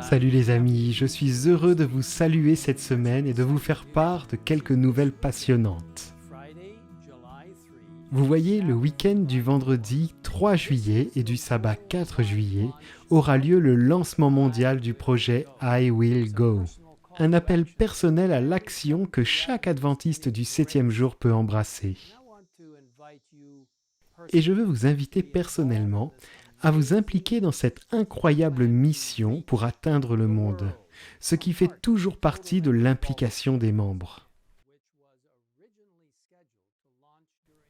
Salut les amis, je suis heureux de vous saluer cette semaine et de vous faire part de quelques nouvelles passionnantes. Vous voyez, le week-end du vendredi 3 juillet et du sabbat 4 juillet aura lieu le lancement mondial du projet I Will Go, un appel personnel à l'action que chaque adventiste du 7e jour peut embrasser. Et je veux vous inviter personnellement à vous impliquer dans cette incroyable mission pour atteindre le monde, ce qui fait toujours partie de l'implication des membres.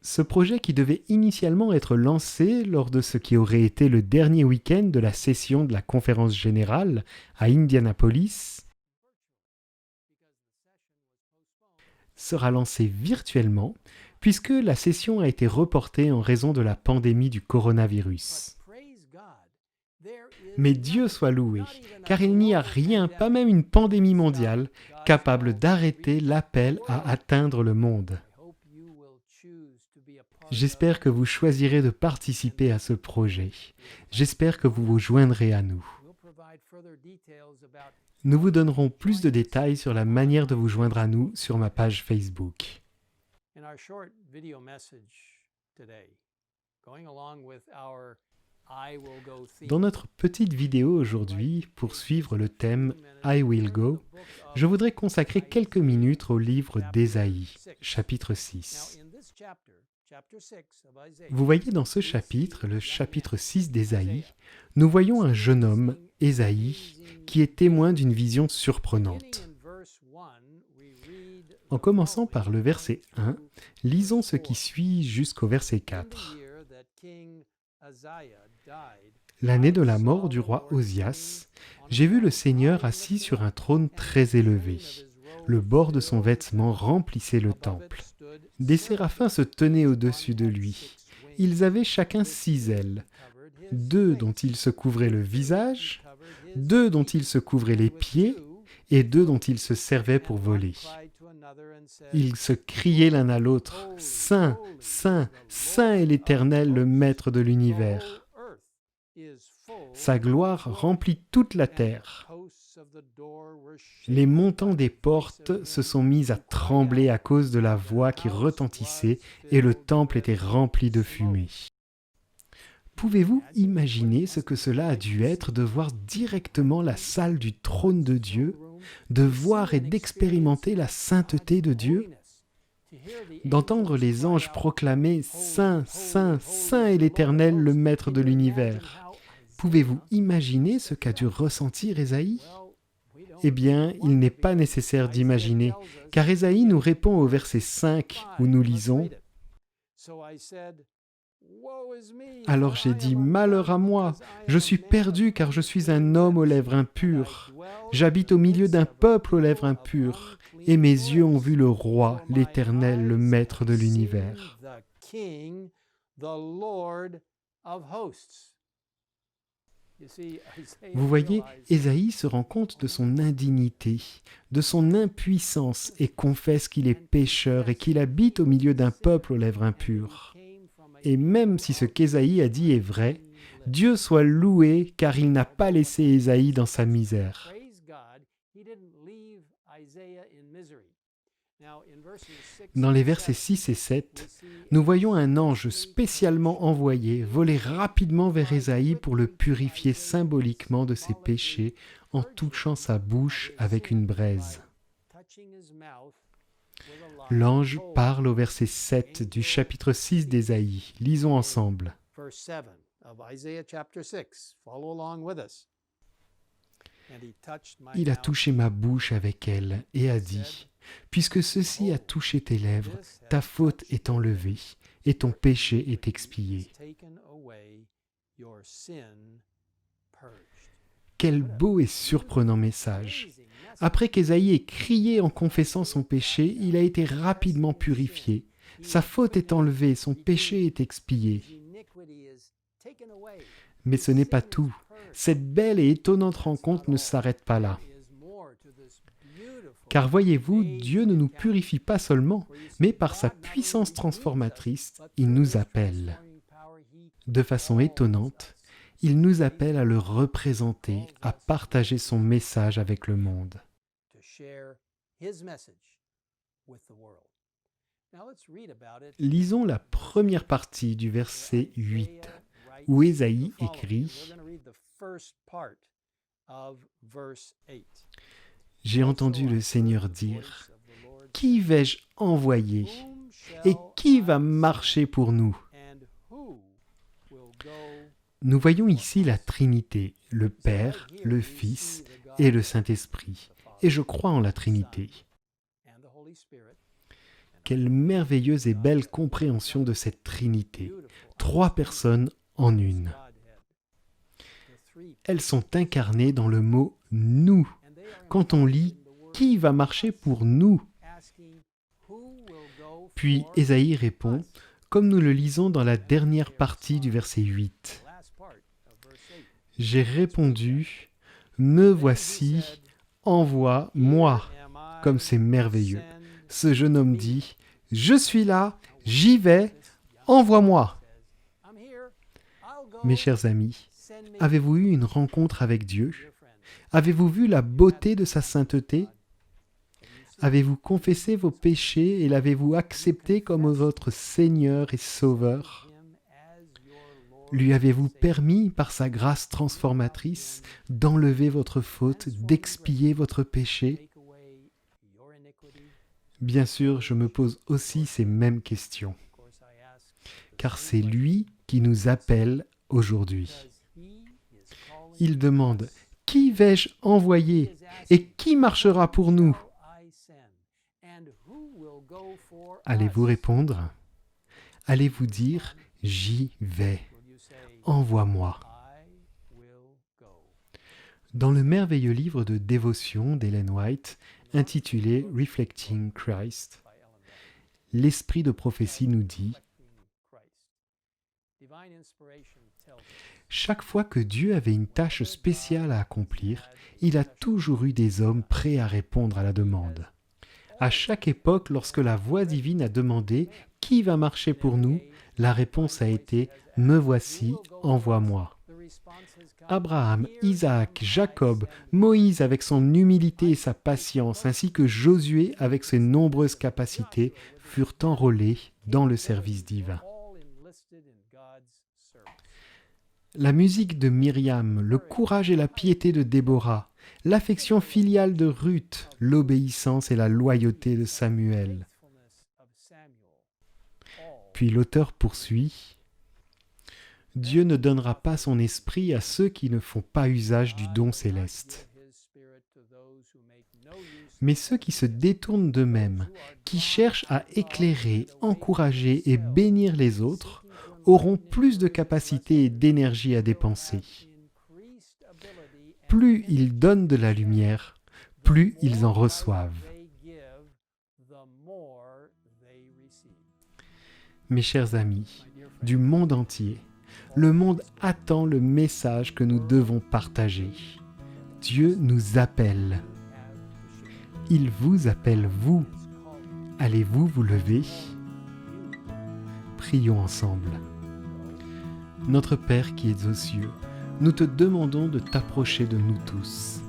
Ce projet qui devait initialement être lancé lors de ce qui aurait été le dernier week-end de la session de la conférence générale à Indianapolis sera lancé virtuellement puisque la session a été reportée en raison de la pandémie du coronavirus. Mais Dieu soit loué, car il n'y a rien, pas même une pandémie mondiale, capable d'arrêter l'appel à atteindre le monde. J'espère que vous choisirez de participer à ce projet. J'espère que vous vous joindrez à nous. Nous vous donnerons plus de détails sur la manière de vous joindre à nous sur ma page Facebook. Dans notre petite vidéo aujourd'hui, pour suivre le thème I Will Go, je voudrais consacrer quelques minutes au livre d'Ésaïe, chapitre 6. Vous voyez dans ce chapitre, le chapitre 6 d'Ésaïe, nous voyons un jeune homme, Ésaïe, qui est témoin d'une vision surprenante. En commençant par le verset 1, lisons ce qui suit jusqu'au verset 4. L'année de la mort du roi Osias, j'ai vu le Seigneur assis sur un trône très élevé. Le bord de son vêtement remplissait le temple. Des séraphins se tenaient au-dessus de lui. Ils avaient chacun 6 ailes, 2 dont ils se couvraient le visage, 2 dont ils se couvraient les pieds, et 2 dont ils se servaient pour voler. Ils se criaient l'un à l'autre, « Saint, Saint, Saint est l'Éternel, le Maître de l'univers. Sa gloire remplit toute la terre. » Les montants des portes se sont mis à trembler à cause de la voix qui retentissait et le temple était rempli de fumée. Pouvez-vous imaginer ce que cela a dû être de voir directement la salle du trône de Dieu, de voir et d'expérimenter la sainteté de Dieu, d'entendre les anges proclamer « Saint, Saint, Saint est l'Éternel, le Maître de l'univers ». Pouvez-vous imaginer ce qu'a dû ressentir Ésaïe ? Eh bien, il n'est pas nécessaire d'imaginer, car Ésaïe nous répond au verset 5 où nous lisons « Alors j'ai dit, malheur à moi, je suis perdu car je suis un homme aux lèvres impures. J'habite au milieu d'un peuple aux lèvres impures, et mes yeux ont vu le roi, l'Éternel, le Maître de l'univers. » Vous voyez, Ésaïe se rend compte de son indignité, de son impuissance et confesse qu'il est pécheur et qu'il habite au milieu d'un peuple aux lèvres impures. Et même si ce qu'Ésaïe a dit est vrai, Dieu soit loué car il n'a pas laissé Ésaïe dans sa misère. Dans les versets 6 et 7, nous voyons un ange spécialement envoyé voler rapidement vers Ésaïe pour le purifier symboliquement de ses péchés en touchant sa bouche avec une braise. L'ange parle au verset 7 du chapitre 6 d'Ésaïe. Lisons ensemble. Il a touché ma bouche avec elle et a dit, « Puisque ceci a touché tes lèvres, ta faute est enlevée et ton péché est expié. » Quel beau et surprenant message! Après qu'Ésaïe ait crié en confessant son péché, il a été rapidement purifié. Sa faute est enlevée, son péché est expié. Mais ce n'est pas tout. Cette belle et étonnante rencontre ne s'arrête pas là. Car voyez-vous, Dieu ne nous purifie pas seulement, mais par sa puissance transformatrice, il nous appelle. De façon étonnante, Il nous appelle à le représenter, à partager son message avec le monde. Lisons la première partie du verset 8, où Ésaïe écrit « J'ai entendu le Seigneur dire, « Qui vais-je envoyer et qui va marcher pour nous ?» Nous voyons ici la Trinité, le Père, le Fils et le Saint-Esprit. Et je crois en la Trinité. Quelle merveilleuse et belle compréhension de cette Trinité. 3 personnes en une. Elles sont incarnées dans le mot « nous ». Quand on lit « Qui va marcher pour nous ?» Puis Ésaïe répond, comme nous le lisons dans la dernière partie du verset 8. « J'ai répondu, me voici, envoie-moi. » Comme c'est merveilleux. Ce jeune homme dit, « Je suis là, j'y vais, envoie-moi. » Mes chers amis, avez-vous eu une rencontre avec Dieu? Avez-vous vu la beauté de sa sainteté? Avez-vous confessé vos péchés et l'avez-vous accepté comme votre Seigneur et Sauveur? Lui avez-vous permis, par sa grâce transformatrice, d'enlever votre faute, d'expier votre péché? Bien sûr, je me pose aussi ces mêmes questions, car c'est lui qui nous appelle aujourd'hui. Il demande « Qui vais-je envoyer et qui marchera pour nous ?» Allez-vous répondre? Allez-vous dire « J'y vais, envoie-moi » ? Dans le merveilleux livre de dévotion d'Ellen White, intitulé Reflecting Christ, l'esprit de prophétie nous dit « Chaque fois que Dieu avait une tâche spéciale à accomplir, il a toujours eu des hommes prêts à répondre à la demande. À chaque époque, lorsque la voix divine a demandé « Qui va marcher pour nous ?», la réponse a été « Me voici, envoie-moi ». Abraham, Isaac, Jacob, Moïse avec son humilité et sa patience, ainsi que Josué avec ses nombreuses capacités, furent enrôlés dans le service divin. La musique de Myriam, le courage et la piété de Déborah, l'affection filiale de Ruth, l'obéissance et la loyauté de Samuel. Puis l'auteur poursuit. Dieu ne donnera pas son esprit à ceux qui ne font pas usage du don céleste. Mais ceux qui se détournent d'eux-mêmes, qui cherchent à éclairer, encourager et bénir les autres, auront plus de capacité et d'énergie à dépenser. Plus ils donnent de la lumière, plus ils en reçoivent. Mes chers amis, du monde entier, le monde attend le message que nous devons partager. Dieu nous appelle. Il vous appelle, vous. Allez-vous vous lever? Prions ensemble. Notre Père qui es aux cieux, nous te demandons de t'approcher de nous tous.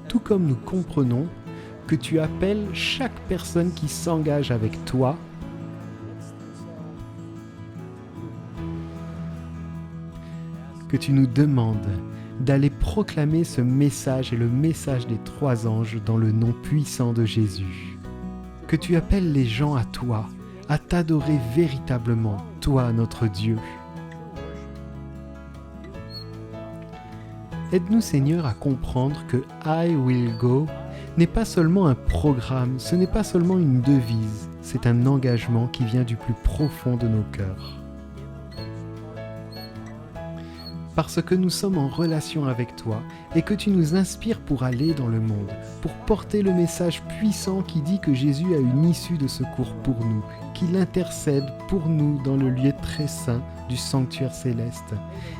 Tout comme nous comprenons que tu appelles chaque personne qui s'engage avec toi, que tu nous demandes d'aller proclamer ce message et le message des 3 anges dans le nom puissant de Jésus. Que tu appelles les gens à toi, à t'adorer véritablement, toi notre Dieu. Aide-nous Seigneur à comprendre que I will go n'est pas seulement un programme, ce n'est pas seulement une devise, c'est un engagement qui vient du plus profond de nos cœurs. Parce que nous sommes en relation avec toi et que tu nous inspires pour aller dans le monde, pour porter le message puissant qui dit que Jésus a une issue de secours pour nous, qu'il intercède pour nous dans le lieu très saint du sanctuaire céleste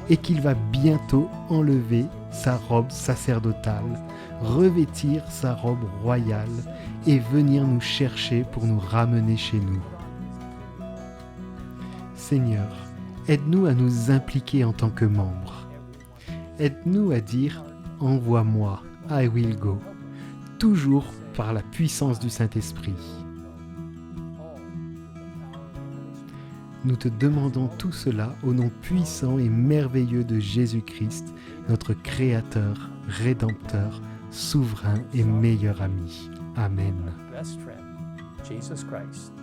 et qu'il va bientôt enlever sa robe sacerdotale, revêtir sa robe royale et venir nous chercher pour nous ramener chez nous. Seigneur, aide-nous à nous impliquer en tant que membres. Aide-nous à dire « Envoie-moi, I will go », toujours par la puissance du Saint-Esprit. Nous te demandons tout cela au nom puissant et merveilleux de Jésus-Christ, notre Créateur, Rédempteur, souverain et meilleur ami. Amen. Best friend, Jesus Christ.